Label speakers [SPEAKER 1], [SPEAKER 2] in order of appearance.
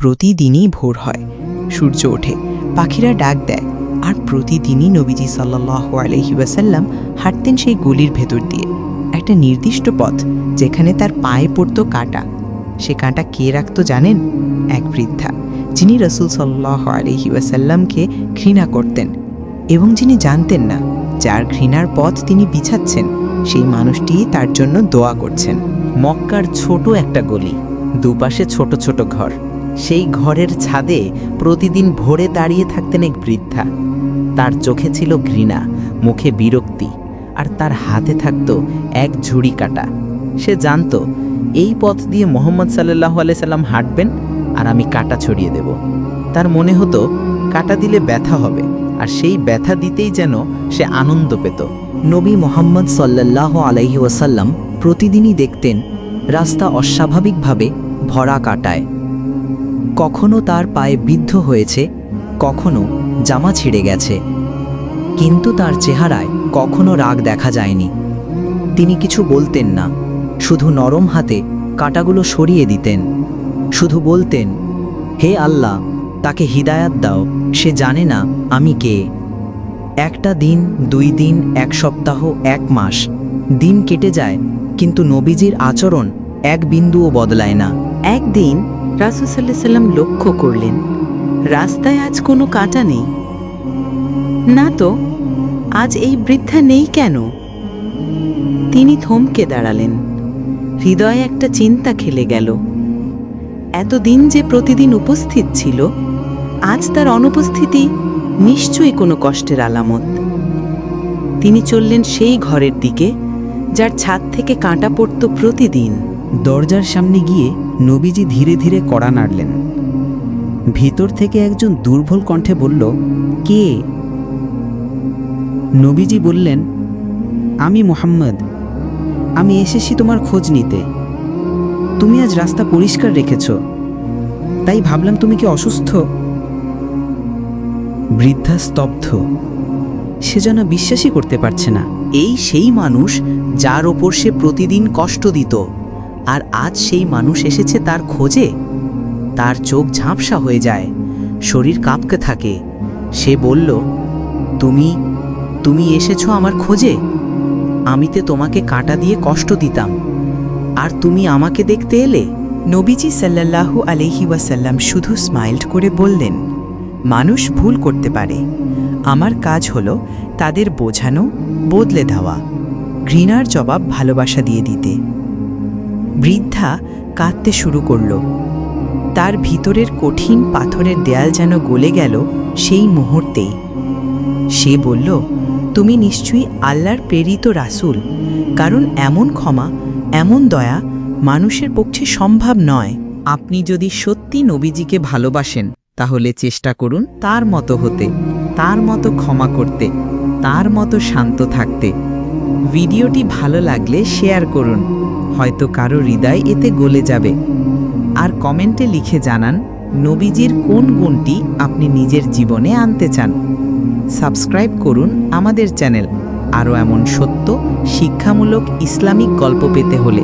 [SPEAKER 1] প্রতিদিনই ভোর হয়, সূর্য ওঠে, পাখিরা ডাক দেয়, আর প্রতিদিনই নবীজি সাল্লাল্লাহু আলাইহি ওয়াসাল্লাম হাঁটতেন সেই গলির ভেতর দিয়ে, একটা নির্দিষ্ট পথ যেখানে তার পায়ে পড়তো কাঁটা। সে কাঁটা কে রাখত জানেন? এক বৃদ্ধা, যিনি রাসূল সাল্লাল্লাহু আলাইহি ওয়াসাল্লামকে ঘৃণা করতেন এবং যিনি জানতেন না যার ঘৃণার পথ তিনি বিছাচ্ছেন সেই মানুষটি তার জন্য দোয়া করছেন।
[SPEAKER 2] মক্কার ছোট একটা গলি, দুপাশে ছোট ছোট ঘর। সেই ঘরের ছাদে প্রতিদিন ভোরে দাঁড়িয়ে থাকতেন এক বৃদ্ধা। তার চোখে ছিল ঘৃণা, মুখে বিরক্তি, আর তার হাতে থাকত এক ঝুড়ি কাঁটা। সে জানত এই পথ দিয়ে মুহাম্মদ সাল্লাল্লাহু আলাইহি সাল্লাম হাঁটবেন আর আমি কাঁটা ছড়িয়ে দেব। তার মনে হতো কাঁটা দিলে ব্যথা হবে, আর সেই ব্যথা দিতেই যেন সে আনন্দ পেত।
[SPEAKER 3] নবী মুহাম্মদ সাল্লাল্লাহু আলাইহি ওয়াসাল্লাম প্রতিদিনই দেখতেন রাস্তা অস্বাভাবিকভাবে ভরা কাঁটায়। কখনো তার পায়ে বিদ্ধ হয়েছে, কখনো জামা ছিঁড়ে গেছে, কিন্তু তার চেহারায় কখনো রাগ দেখা যায়নি। তিনি কিছু বলতেন না, শুধু নরম হাতে কাঁটাগুলো সরিয়ে দিতেন। শুধু বলতেন, হে আল্লাহ, তাকে হিদায়াত দাও, সে জানে না আমি কে। একটা দিন, 2 দিন, 1 সপ্তাহ, 1 মাস, দিন কেটে যায়, কিন্তু নবীজির আচরণ এক বিন্দুও বদলায় না।
[SPEAKER 1] একদিন রাসূল সাল্লাল্লাহু আলাইহি সাল্লাম লক্ষ্য করলেন রাস্তায় আজ কোনো কাঁটা নেই। না তো, আজ এই বৃদ্ধা নেই কেন? তিনি থমকে দাঁড়ালেন। হৃদয়ে একটা চিন্তা খেলে গেল। এতদিন যে প্রতিদিন উপস্থিত ছিল, আজ তার অনুপস্থিতি নিশ্চয়ই কোনো কষ্টের আলামত। তিনি চললেন সেই ঘরের দিকে যার ছাদ থেকে কাঁটা পড়ত প্রতিদিন।
[SPEAKER 3] দরজার সামনে গিয়ে নবীজি ধীরে ধীরে কড়া নাড়লেন। ভিতর থেকে একজন দুর্বল কণ্ঠে বলল, কে? নবীজি বললেন, আমি মুহাম্মদ, আমি এসেছি তোমার খোঁজ নিতে। তুমি আজ রাস্তা পরিষ্কার রেখেছ, তাই ভাবলাম তুমি কি অসুস্থ? বৃদ্ধা স্তব্ধ, সে যেন বিশ্বাসই করতে পারছে না।
[SPEAKER 2] এই সেই মানুষ যার ওপর সে প্রতিদিন কষ্ট দিত, আর আজ সেই মানুষ এসেছে তার খোঁজে। তার চোখ ঝাপসা হয়ে যায়, শরীর কাঁপতে থাকে। সে বলল, তুমি এসেছো আমার খোঁজে? আমি তো তোমাকে কাঁটা দিয়ে কষ্ট দিতাম, আর তুমি আমাকে দেখতে এলে?
[SPEAKER 1] নবীজি সাল্লাল্লাহু আলাইহি ওয়াসাল্লাম শুধু স্মাইল করে বললেন, মানুষ ভুল করতে পারে, আমার কাজ হলো তাদের বোঝানো, বদলে দেওয়া, ঘৃণার জবাব ভালোবাসা দিয়ে দিতে। বৃদ্ধা কাঁদতে শুরু করল। তার ভিতরের কঠিন পাথরের দেয়াল যেন গলে গেল সেই মুহূর্তেই। সে বলল, তুমি নিশ্চয়ই আল্লাহর প্রেরিত রাসূল, কারণ এমন ক্ষমা, এমন দয়া মানুষের পক্ষে সম্ভব নয়। আপনি যদি সত্যি নবীজিকে ভালোবাসেন, তাহলে চেষ্টা করুন তার মতো হতে, তার মতো ক্ষমা করতে, তার মতো শান্ত থাকতে। ভিডিওটি ভালো লাগলে শেয়ার করুন, হয়তো কারো হৃদয় এতে গলে যাবে। আর কমেন্টে লিখে জানান নবীজির কোন গুণটি আপনি নিজের জীবনে আনতে চান। সাবস্ক্রাইব করুন আমাদের চ্যানেল, আরও এমন সত্য, শিক্ষামূলক ইসলামিক গল্প পেতে হলে।